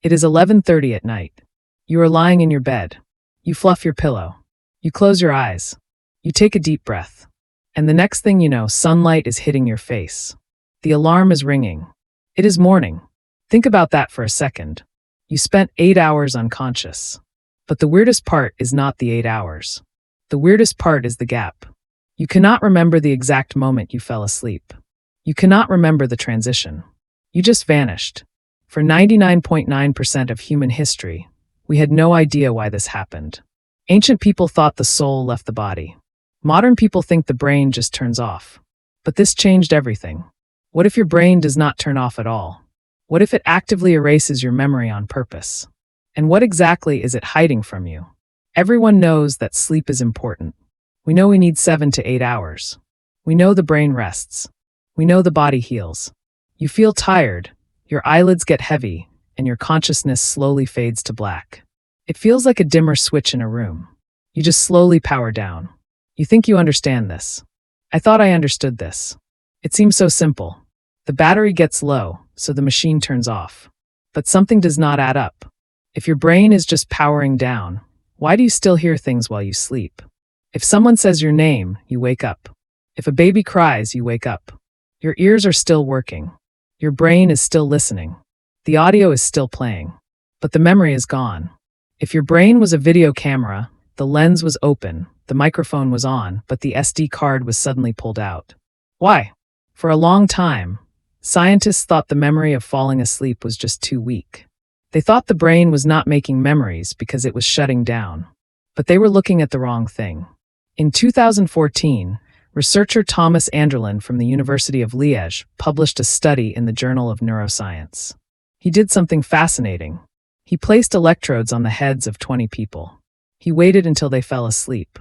It is 11:30 at night. You are lying in your bed. You fluff your pillow. You close your eyes. You take a deep breath. And the next thing you know, sunlight is hitting your face. The alarm is ringing. It is morning. Think about that for a second. You spent 8 hours unconscious. But the weirdest part is not the 8 hours. The weirdest part is the gap. You cannot remember the exact moment you fell asleep. You cannot remember the transition. You just vanished. For 99.9% of human history, we had no idea why this happened. Ancient people thought the soul left the body. Modern people think the brain just turns off. But this changed everything. What if your brain does not turn off at all? What if it actively erases your memory on purpose? And what exactly is it hiding from you? Everyone knows that sleep is important. We know we need 7 to 8 hours. We know the brain rests. We know the body heals. You feel tired, your eyelids get heavy, and your consciousness slowly fades to black. It feels like a dimmer switch in a room. You just slowly power down. You think you understand this. I thought I understood this. It seems so simple. The battery gets low, so the machine turns off. But something does not add up. If your brain is just powering down, why do you still hear things while you sleep? If someone says your name, you wake up. If a baby cries, you wake up. Your ears are still working. Your brain is still listening. The audio is still playing. But the memory is gone. If your brain was a video camera, the lens was open, the microphone was on, but the SD card was suddenly pulled out. Why? For a long time, scientists thought the memory of falling asleep was just too weak. They thought the brain was not making memories because it was shutting down. But they were looking at the wrong thing. In 2014, researcher Thomas Anderlin from the University of Liège published a study in the Journal of Neuroscience. He did something fascinating. He placed electrodes on the heads of 20 people. He waited until they fell asleep.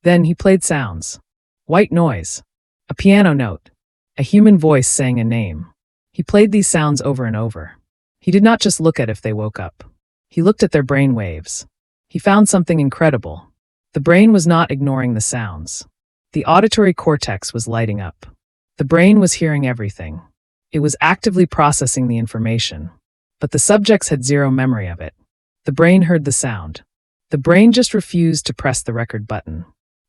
Then he played sounds. White noise. A piano note. A human voice saying a name. He played these sounds over and over. He did not just look at if they woke up. He looked at their brain waves. He found something incredible. The brain was not ignoring the sounds. The auditory cortex was lighting up. The brain was hearing everything. It was actively processing the information. But the subjects had zero memory of it. The brain heard the sound. The brain just refused to press the record button.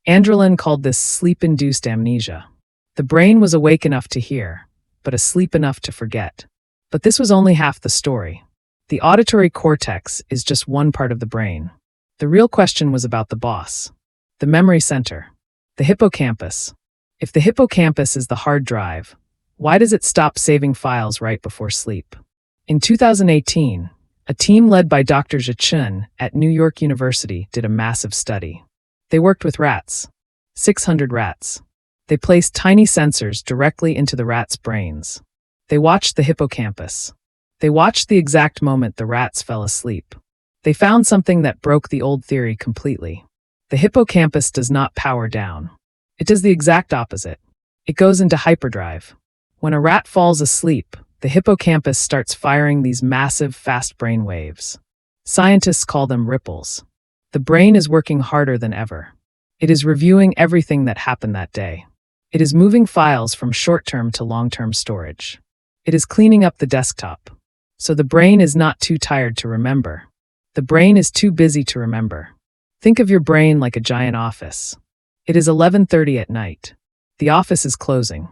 Anderlin called this sleep-induced amnesia. The brain was awake enough to hear, but asleep enough to forget. But this was only half the story. The auditory cortex is just one part of the brain. The real question was about the boss. The memory center. The hippocampus. If the hippocampus is the hard drive, why does it stop saving files right before sleep? In 2018, a team led by Dr. Zhi Chun at New York University did a massive study. They worked with rats. 600 rats. They placed tiny sensors directly into the rats' brains. They watched the hippocampus. They watched the exact moment the rats fell asleep. They found something that broke the old theory completely. The hippocampus does not power down. It does the exact opposite. It goes into hyperdrive. When a rat falls asleep, the hippocampus starts firing these massive, fast brain waves. Scientists call them ripples. The brain is working harder than ever. It is reviewing everything that happened that day. It is moving files from short-term to long-term storage. It is cleaning up the desktop. So the brain is not too tired to remember. The brain is too busy to remember. Think of your brain like a giant office. It is 11:30 at night. The office is closing.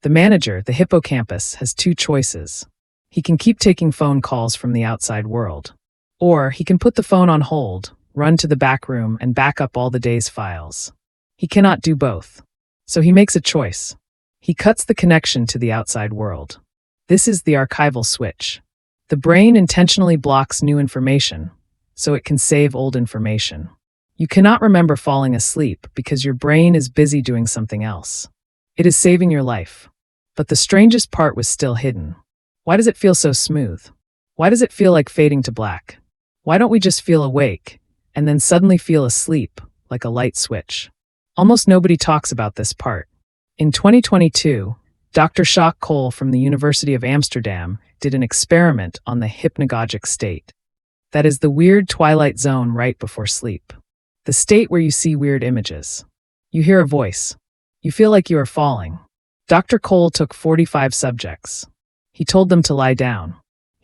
The manager, the hippocampus, has two choices. He can keep taking phone calls from the outside world. Or he can put the phone on hold, run to the back room, and back up all the day's files. He cannot do both. So he makes a choice. He cuts the connection to the outside world. This is the archival switch. The brain intentionally blocks new information, so it can save old information. You cannot remember falling asleep because your brain is busy doing something else. It is saving your life. But the strangest part was still hidden. Why does it feel so smooth? Why does it feel like fading to black? Why don't we just feel awake, and then suddenly feel asleep, like a light switch? Almost nobody talks about this part. In 2022, Dr. Jacques Cole from the University of Amsterdam did an experiment on the hypnagogic state. That is the weird twilight zone right before sleep. The state where you see weird images. You hear a voice. You feel like you are falling. Dr. Cole took 45 subjects. He told them to lie down.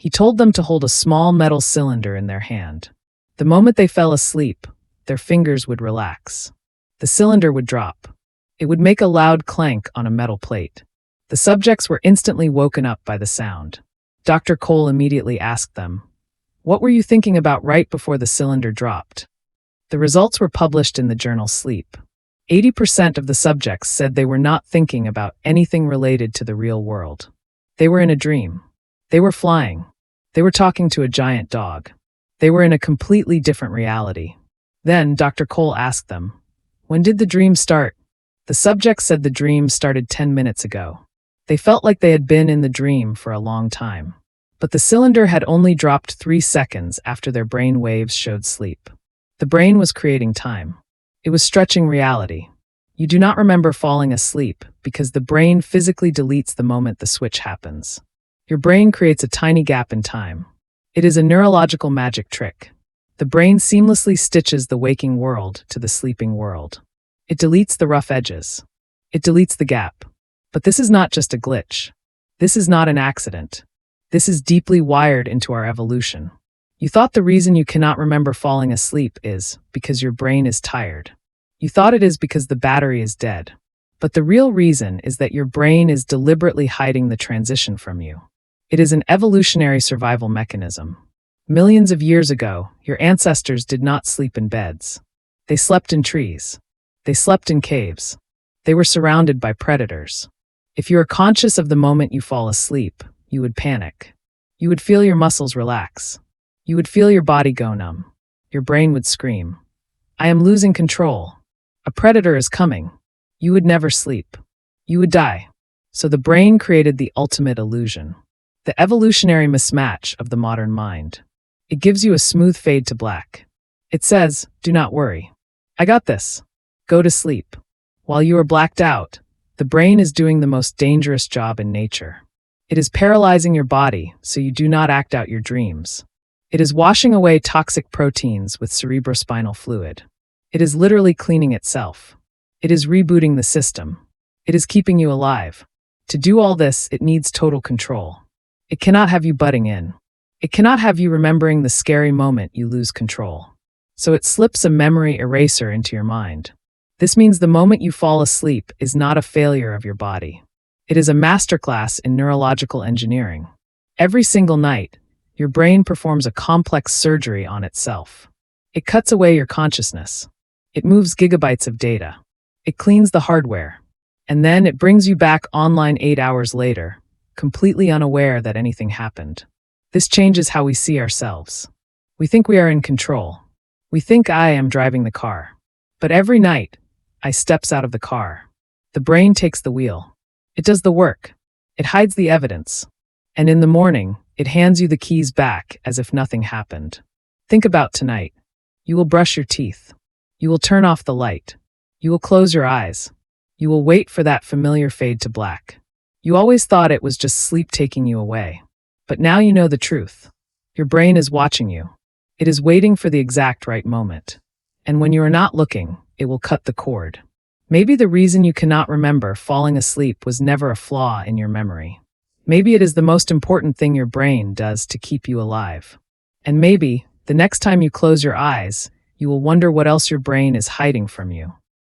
He told them to hold a small metal cylinder in their hand. The moment they fell asleep, their fingers would relax. The cylinder would drop. It would make a loud clank on a metal plate. The subjects were instantly woken up by the sound. Dr. Cole immediately asked them, "What were you thinking about right before the cylinder dropped?" The results were published in the journal Sleep. 80% of the subjects said they were not thinking about anything related to the real world. They were in a dream. They were flying. They were talking to a giant dog. They were in a completely different reality. Then Dr. Cole asked them, "When did the dream start?" The subjects said the dream started 10 minutes ago. They felt like they had been in the dream for a long time. But the cylinder had only dropped 3 seconds after their brain waves showed sleep. The brain was creating time. It was stretching reality. You do not remember falling asleep because the brain physically deletes the moment the switch happens. Your brain creates a tiny gap in time. It is a neurological magic trick. The brain seamlessly stitches the waking world to the sleeping world. It deletes the rough edges. It deletes the gap. But this is not just a glitch. This is not an accident. This is deeply wired into our evolution. You thought the reason you cannot remember falling asleep is because your brain is tired. You thought it is because the battery is dead. But the real reason is that your brain is deliberately hiding the transition from you. It is an evolutionary survival mechanism. Millions of years ago, your ancestors did not sleep in beds. They slept in trees. They slept in caves. They were surrounded by predators. If you are conscious of the moment you fall asleep, you would panic. You would feel your muscles relax. You would feel your body go numb. Your brain would scream, "I am losing control. A predator is coming." You would never sleep. You would die. So the brain created the ultimate illusion, the evolutionary mismatch of the modern mind. It gives you a smooth fade to black. It says, "Do not worry. I got this. Go to sleep." While you are blacked out, the brain is doing the most dangerous job in nature. It is paralyzing your body so you do not act out your dreams. It is washing away toxic proteins with cerebrospinal fluid. It is literally cleaning itself. It is rebooting the system. It is keeping you alive. To do all this, it needs total control. It cannot have you butting in. It cannot have you remembering the scary moment you lose control. So it slips a memory eraser into your mind. This means the moment you fall asleep is not a failure of your body. It is a masterclass in neurological engineering. Every single night, your brain performs a complex surgery on itself. It cuts away your consciousness. It moves gigabytes of data. It cleans the hardware. And then it brings you back online 8 hours later, completely unaware that anything happened. This changes how we see ourselves. We think we are in control. We think I am driving the car. But every night, I steps out of the car. The brain takes the wheel. It does the work. It hides the evidence. And in the morning, it hands you the keys back as if nothing happened. Think about tonight. You will brush your teeth. You will turn off the light. You will close your eyes. You will wait for that familiar fade to black. You always thought it was just sleep taking you away. But now you know the truth. Your brain is watching you. It is waiting for the exact right moment. And when you are not looking, it will cut the cord. Maybe the reason you cannot remember falling asleep was never a flaw in your memory. Maybe it is the most important thing your brain does to keep you alive. And maybe, the next time you close your eyes, you will wonder what else your brain is hiding from you.